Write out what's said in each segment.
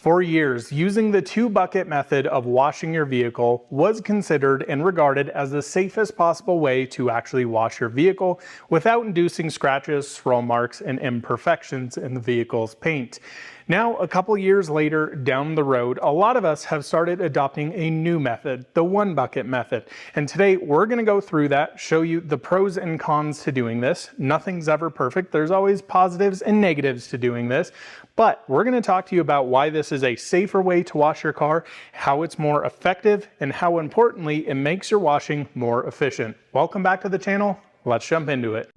For years, using the two-bucket method of washing your vehicle was considered and regarded as the safest possible way to actually wash your vehicle without inducing scratches, swirl marks, and imperfections in the vehicle's paint. Now, a couple years later down the road, a lot of us have started adopting a new method, the one-bucket method. And today we're going to go through that, show you the pros and cons to doing this. Nothing's ever perfect. There's always positives and negatives to doing this. But we're going to talk to you about why this is a safer way to wash your car, how it's more effective, and how importantly it makes your washing more efficient. Welcome back to the channel. Let's jump into it.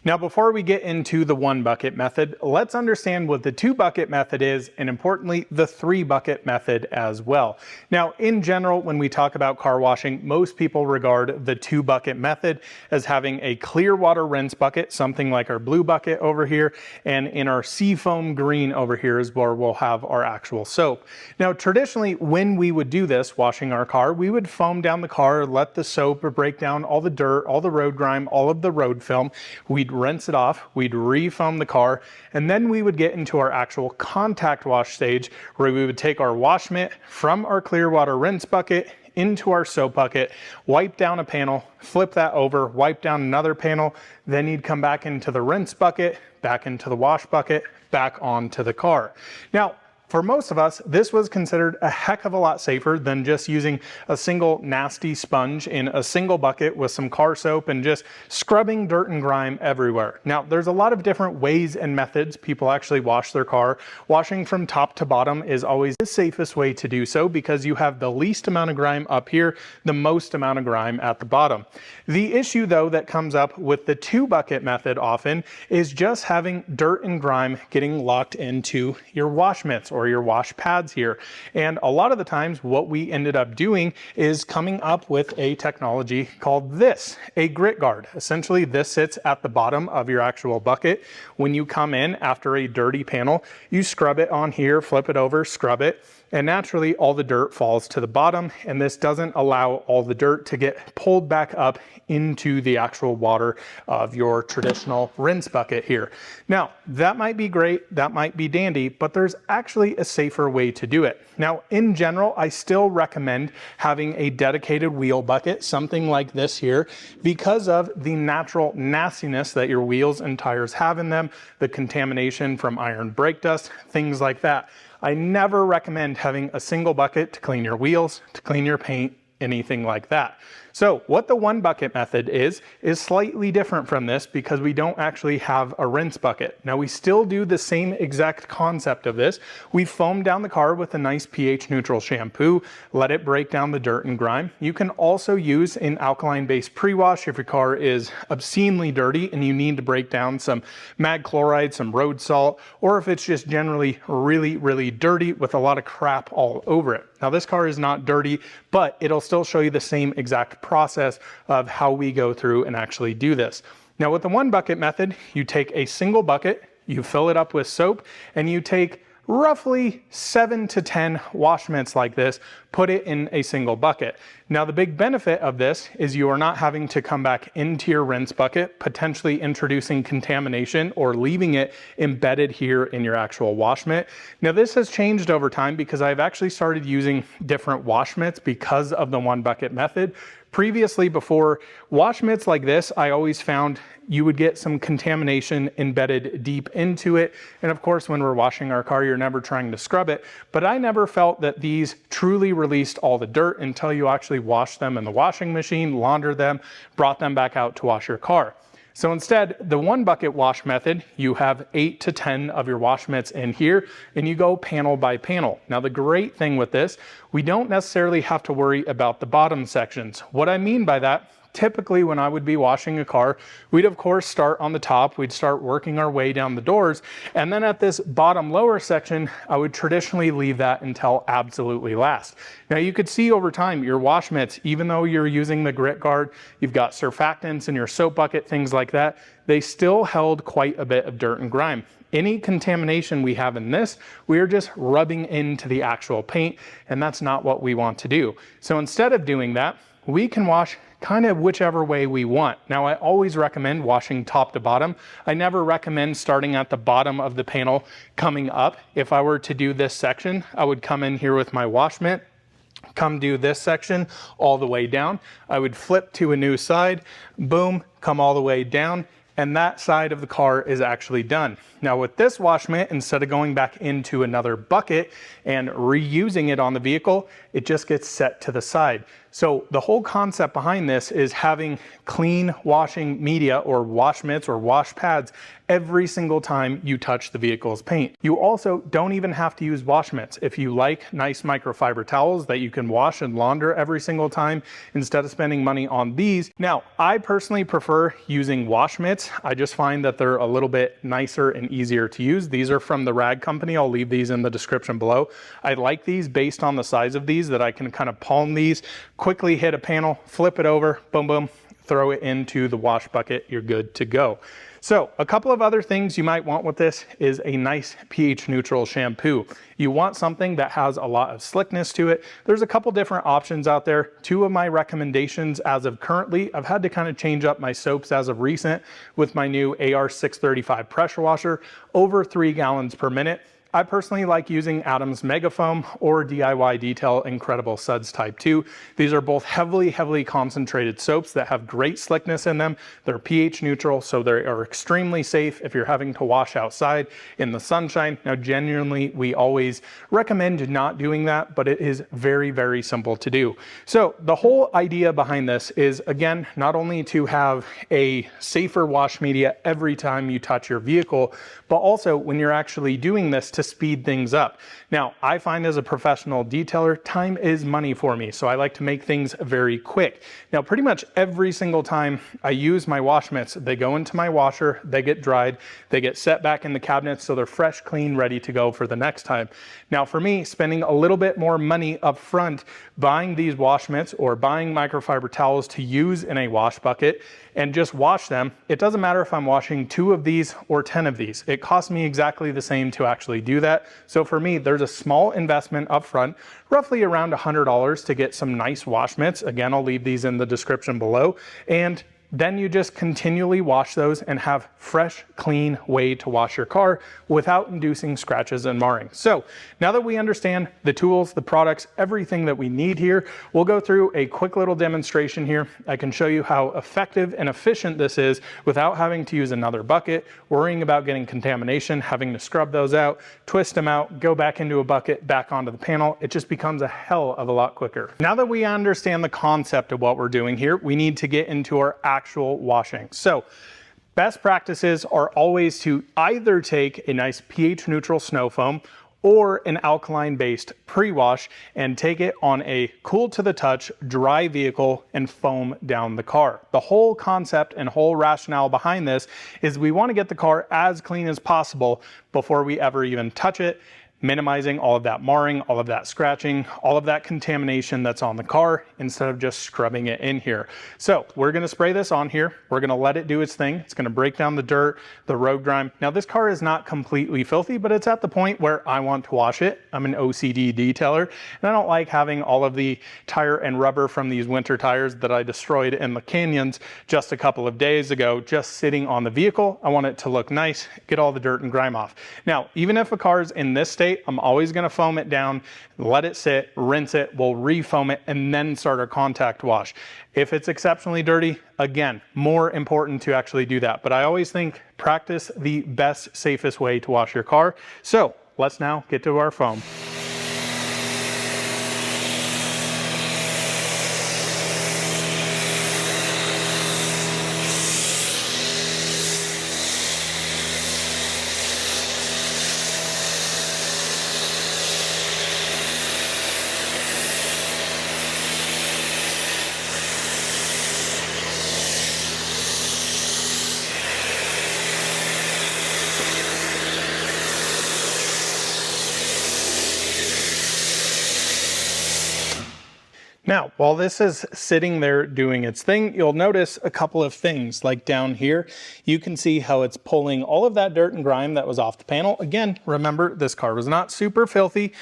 Now, before we get into the one bucket method, let's understand what the two bucket method is, and importantly, the three bucket method as well. Now, in general, when we talk about car washing, most people regard the two bucket method as having a clear water rinse bucket, something like our blue bucket over here, and in our seafoam green over here is where we'll have our actual soap. Now, traditionally, when we would do this, washing our car, we would foam down the car, let the soap break down all the dirt, all the road grime, all of the road film. We'd rinse it off, we'd refoam the car, and then we would get into our actual contact wash stage where we would take our wash mitt from our clear water rinse bucket into our soap bucket, wipe down a panel, flip that over, wipe down another panel, then you'd come back into the rinse bucket, back into the wash bucket, back onto the car. Now, for most of us, this was considered a heck of a lot safer than just using a single nasty sponge in a single bucket with some car soap and just scrubbing dirt and grime everywhere. Now, there's a lot of different ways and methods people actually wash their car. Washing from top to bottom is always the safest way to do so because you have the least amount of grime up here, the most amount of grime at the bottom. The issue, though, that comes up with the two bucket method often is just having dirt and grime getting locked into your wash mitts or your wash pads here. And a lot of the times what we ended up doing is coming up with a technology called this, a grit guard. Essentially, this sits at the bottom of your actual bucket. When you come in after a dirty panel, you scrub it on here, flip it over, scrub it, and naturally all the dirt falls to the bottom, and this doesn't allow all the dirt to get pulled back up into the actual water of your traditional rinse bucket here. Now, that might be great, that might be dandy, but there's actually a safer way to do it. Now, in general, I still recommend having a dedicated wheel bucket, something like this here, because of the natural nastiness that your wheels and tires have in them, the contamination from iron brake dust, things like that. I never recommend having a single bucket to clean your wheels, to clean your paint, anything like that. So what the one bucket method is slightly different from this because we don't actually have a rinse bucket. Now, we still do the same exact concept of this. We foam down the car with a nice pH neutral shampoo, let it break down the dirt and grime. You can also use an alkaline based pre-wash if your car is obscenely dirty and you need to break down some mag chloride, some road salt, or if it's just generally really dirty with a lot of crap all over it. Now, this car is not dirty, but it'll still show you the same exact process of how we go through and actually do this. Now, with the one bucket method, you take a single bucket, you fill it up with soap, and you take roughly 7 to 10 wash mitts like this, put it in a single bucket. Now, the big benefit of this is you are not having to come back into your rinse bucket, potentially introducing contamination or leaving it embedded here in your actual wash mitt. Now, this has changed over time because I've actually started using different wash mitts because of the one bucket method. Previously, before wash mitts like this, I always found you would get some contamination embedded deep into it. And of course, when we're washing our car, you're never trying to scrub it. But I never felt that these truly released all the dirt until you actually washed them in the washing machine, laundered them, brought them back out to wash your car. So instead, the one bucket wash method, you have 8 to 10 of your wash mitts in here and you go panel by panel. Now, the great thing with this, we don't necessarily have to worry about the bottom sections. What I mean by that, typically when I would be washing a car, we'd of course start on the top, we'd start working our way down the doors, and then at this bottom lower section, I would traditionally leave that until absolutely last. Now, you could see over time your wash mitts, even though you're using the grit guard, you've got surfactants in your soap bucket, things like that, they still held quite a bit of dirt and grime. Any contamination we have in this, we are just rubbing into the actual paint, and that's not what we want to do. So instead of doing that, we can wash kind of whichever way we want. Now, I always recommend washing top to bottom. I never recommend starting at the bottom of the panel coming up. If I were to do this section, I would come in here with my wash mitt, come do this section all the way down. I would flip to a new side, boom, come all the way down, and that side of the car is actually done. Now with this wash mitt, instead of going back into another bucket and reusing it on the vehicle, it just gets set to the side. So the whole concept behind this is having clean washing media or wash mitts or wash pads every single time you touch the vehicle's paint. You also don't even have to use wash mitts. If you like nice microfiber towels that you can wash and launder every single time instead of spending money on these. Now, I personally prefer using wash mitts. I just find that they're a little bit nicer and easier to use. These are from the Rag Company. I'll leave these in the description below. I like these based on the size of these, that I can kind of palm these, quickly hit a panel, flip it over, boom, boom, throw it into the wash bucket, you're good to go. So a couple of other things you might want with this is a nice pH neutral shampoo. You want something that has a lot of slickness to it. There's a couple different options out there. Two of my recommendations as of currently, I've had to kind of change up my soaps as of recent with my new AR635 pressure washer, over 3 gallons per minute. I personally like using Adam's Megafoam or DIY Detail Incredible Suds Type 2. These are both heavily concentrated soaps that have great slickness in them. They're pH neutral, so they are extremely safe if you're having to wash outside in the sunshine. Now, genuinely, we always recommend not doing that, but it is very simple to do. So the whole idea behind this is, again, not only to have a safer wash media every time you touch your vehicle, but also when you're actually doing this to speed things up. Now, I find as a professional detailer, time is money for me, so I like to make things very quick. Now, pretty much every single time I use my wash mitts, they go into my washer, they get dried, they get set back in the cabinet so they're fresh, clean, ready to go for the next time. Now, for me, spending a little bit more money up front buying these wash mitts or buying microfiber towels to use in a wash bucket and just wash them, it doesn't matter if I'm washing 2 of these or 10 of these. It costs me exactly the same to actually do that. So for me, there's a small investment up front, roughly around $100 to get some nice wash mitts. Again, I'll leave these in the description below. And then you just continually wash those and have fresh, clean way to wash your car without inducing scratches and marring. So now that we understand the tools, the products, everything that we need here, we'll go through a quick little demonstration here. I can show you how effective and efficient this is without having to use another bucket, worrying about getting contamination, having to scrub those out, twist them out, go back into a bucket, back onto the panel. It just becomes a hell of a lot quicker. Now that we understand the concept of what we're doing here, we need to get into our actual washing. So best practices are always to either take a nice pH neutral snow foam or an alkaline based pre-wash and take it on a cool to the touch dry vehicle and foam down the car. The whole concept and whole rationale behind this is we want to get the car as clean as possible before we ever even touch it, minimizing all of that marring, all of that scratching, all of that contamination that's on the car instead of just scrubbing it in here. So we're gonna spray this on here. We're gonna let it do its thing. It's gonna break down the dirt, the road grime. Now this car is not completely filthy, but it's at the point where I want to wash it. I'm an OCD detailer, and I don't like having all of the tire and rubber from these winter tires that I destroyed in the canyons just a couple of days ago, just sitting on the vehicle. I want it to look nice, get all the dirt and grime off. Now, even if a car's in this state, I'm always going to foam it down, let it sit, rinse it, we'll re-foam it, and then start our contact wash. If it's exceptionally dirty, again, more important to actually do that. But I always think practice the best, safest way to wash your car. So let's now get to our foam. Now, while this is sitting there doing its thing, you'll notice a couple of things. Like down here, you can see how it's pulling all of that dirt and grime that was off the panel. Again, remember, this car was not super filthy,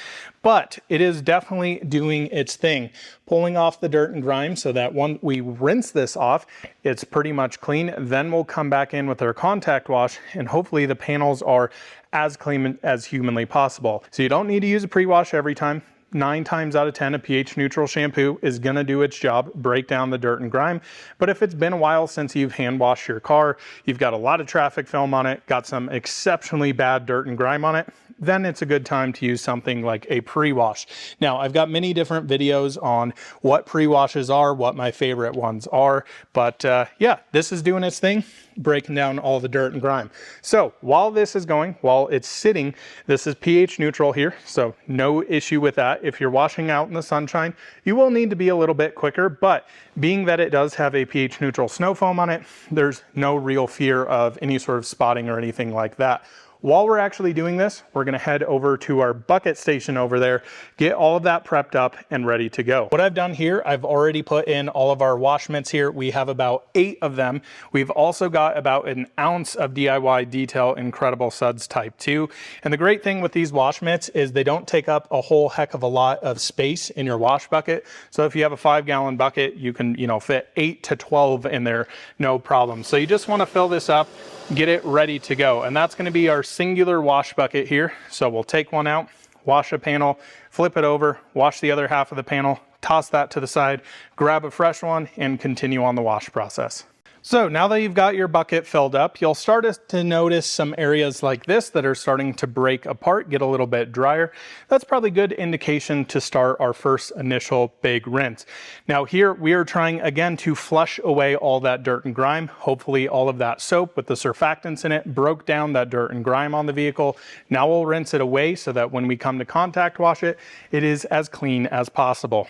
but it is definitely doing its thing, pulling off the dirt and grime so that when we rinse this off, it's pretty much clean. Then we'll come back in with our contact wash, and hopefully the panels are as clean as humanly possible. So you don't need to use a pre-wash every time. 9 times out of 10, a pH neutral shampoo is going to do its job, break down the dirt and grime. But if it's been a while since you've hand washed your car, you've got a lot of traffic film on it, got some exceptionally bad dirt and grime on it, then it's a good time to use something like a pre-wash. Now, I've got many different videos on what pre-washes are, what my favorite ones are, but yeah, this is doing its thing, breaking down all the dirt and grime. So while this is going, while it's sitting, this is pH neutral here, so no issue with that. If you're washing out in the sunshine, you will need to be a little bit quicker, but being that it does have a pH neutral snow foam on it, there's no real fear of any sort of spotting or anything like that. While we're actually doing this, we're gonna head over to our bucket station over there, get all of that prepped up and ready to go. What I've done here, I've already put in all of our wash mitts here. We have about 8 of them. We've also got about an ounce of DIY Detail Incredible Suds Type 2. And the great thing with these wash mitts is they don't take up a whole heck of a lot of space in your wash bucket. So if you have a 5-gallon bucket, you can, fit 8 to 12 in there, no problem. So you just wanna fill this up, get it ready to go. And that's gonna be our singular wash bucket here. So we'll take one out, wash a panel, flip it over, wash the other half of the panel, toss that to the side, grab a fresh one, and continue on the wash process. So now that you've got your bucket filled up, you'll start to notice some areas like this that are starting to break apart, get a little bit drier. That's probably a good indication to start our first initial big rinse. Now here we are trying again to flush away all that dirt and grime. Hopefully all of that soap with the surfactants in it broke down that dirt and grime on the vehicle. Now we'll rinse it away so that when we come to contact wash it, it is as clean as possible.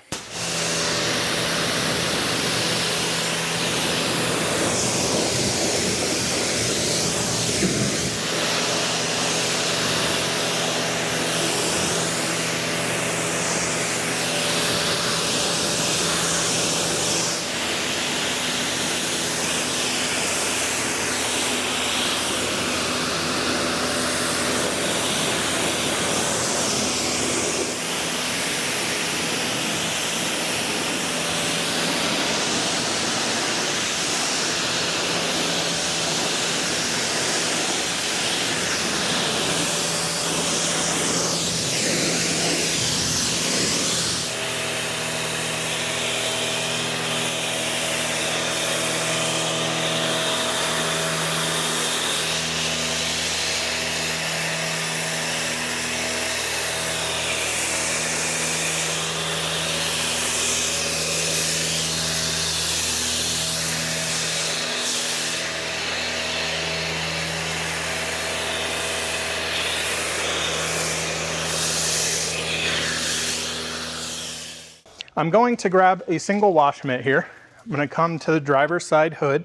I'm going to grab a single wash mitt here. I'm going to come to the driver's side hood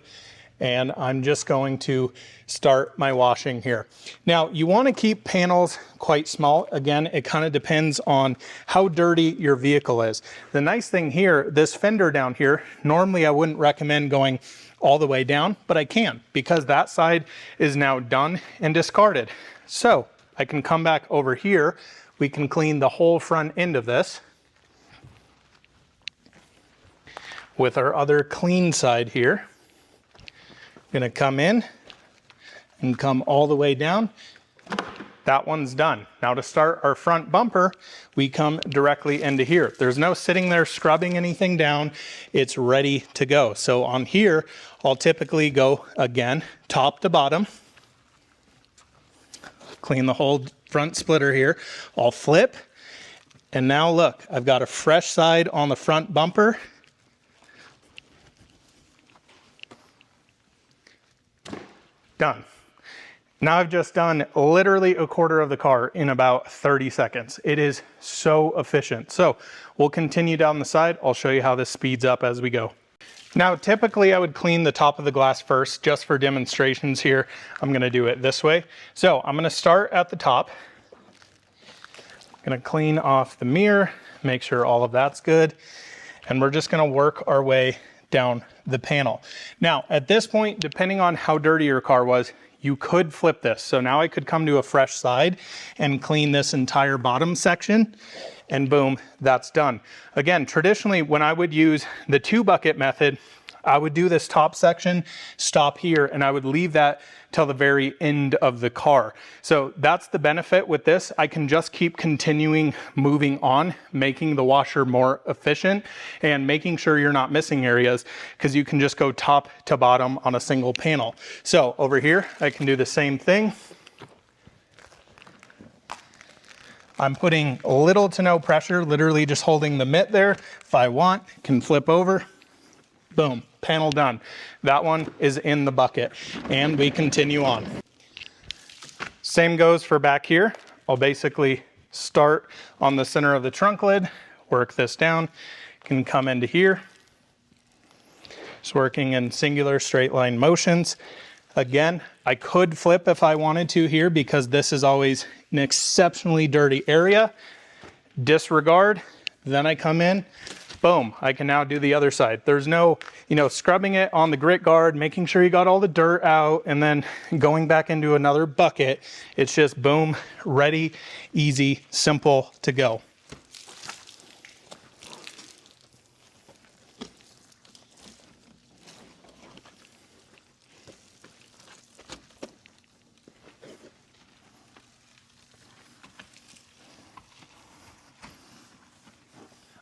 and I'm just going to start my washing here. Now you want to keep panels quite small. Again, it kind of depends on how dirty your vehicle is. The nice thing here, this fender down here, normally I wouldn't recommend going all the way down, but I can because that side is now done and discarded. So I can come back over here. We can clean the whole front end of this with our other clean side here. I'm gonna come in and come all the way down. That one's done. Now to start our front bumper, we come directly into here. There's no sitting there scrubbing anything down. It's ready to go. So on here, I'll typically go again, top to bottom. Clean the whole front splitter here. I'll flip, and now look, I've got a fresh side on the front bumper. Done. Now I've just done literally a quarter of the car in about 30 seconds. It is so efficient. So we'll continue down the side. I'll show you how this speeds up as we go. Now typically I would clean the top of the glass first, just for demonstrations here. I'm gonna do it this way. So I'm gonna start at the top. I'm gonna clean off the mirror, make sure all of that's good. And we're just gonna work our way down the panel. Now, at this point, depending on how dirty your car was, you could flip this. So now I could come to a fresh side and clean this entire bottom section, and boom, that's done. Again, traditionally, when I would use the 2-bucket method, I would do this top section, stop here, and I would leave that till the very end of the car. So that's the benefit with this. I can just keep continuing moving on, making the washer more efficient and making sure you're not missing areas, because you can just go top to bottom on a single panel. So over here, I can do the same thing. I'm putting little to no pressure, literally just holding the mitt there. If I want, can flip over. Boom, panel done. That one is in the bucket, and we continue on. Same goes for back here. I'll basically start on the center of the trunk lid, work this down, can come into here. Just working in singular straight line motions. Again, I could flip if I wanted to here, because this is always an exceptionally dirty area. Disregard, then I come in. Boom, I can now do the other side. There's no, scrubbing it on the grit guard, making sure you got all the dirt out, and then going back into another bucket. It's just boom, ready, easy, simple to go.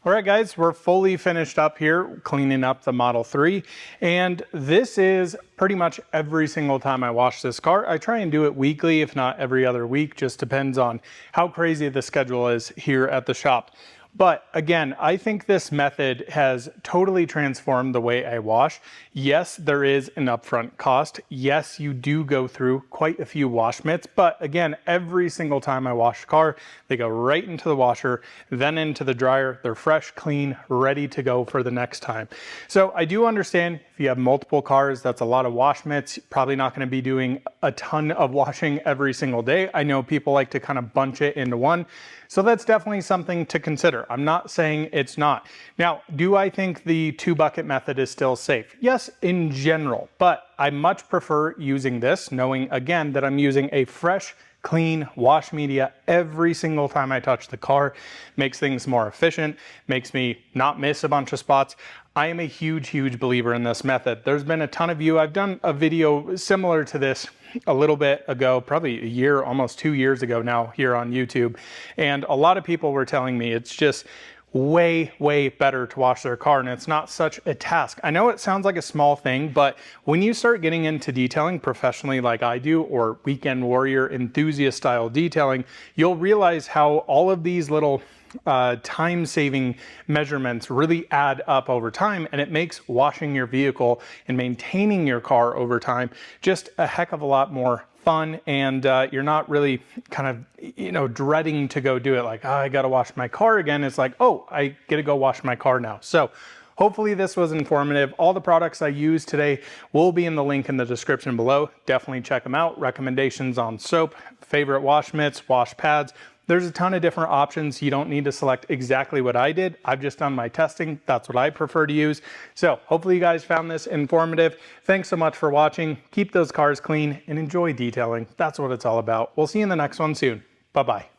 All right, guys, we're fully finished up here cleaning up the Model 3, and this is pretty much every single time I wash this car. I try and do it weekly, if not every other week, just depends on how crazy the schedule is here at the shop. But again, I think this method has totally transformed the way I wash. Yes, there is an upfront cost. Yes, you do go through quite a few wash mitts, but again, every single time I wash a car, they go right into the washer, then into the dryer. They're fresh, clean, ready to go for the next time. So I do understand if you have multiple cars, that's a lot of wash mitts. You're probably not going to be doing a ton of washing every single day. I know people like to kind of bunch it into one. So that's definitely something to consider. I'm not saying it's not. Now, do I think the 2-bucket method is still safe? Yes, in general, but I much prefer using this, knowing again that I'm using a fresh, clean wash media every single time I touch the car. Makes things more efficient, makes me not miss a bunch of spots. I am a huge believer in this method. There's been a ton of you. I've done a video similar to this a little bit ago, probably a year, almost 2 years ago now here on YouTube. And a lot of people were telling me it's just way better to wash their car, and it's not such a task. I know it sounds like a small thing, but when you start getting into detailing professionally like I do, or weekend warrior enthusiast style detailing, you'll realize how all of these little time-saving measurements really add up over time, and it makes washing your vehicle and maintaining your car over time just a heck of a lot more fun, and you're not really kind of dreading to go do it like, oh, I gotta wash my car again. It's like, oh, I get to go wash my car now. So hopefully this was informative. All the products I used today will be in the link in the description below. Definitely check them out. Recommendations on soap, favorite wash mitts, wash pads. There's a ton of different options. You don't need to select exactly what I did. I've just done my testing. That's what I prefer to use. So hopefully you guys found this informative. Thanks so much for watching. Keep those cars clean and enjoy detailing. That's what it's all about. We'll see you in the next one soon. Bye-bye.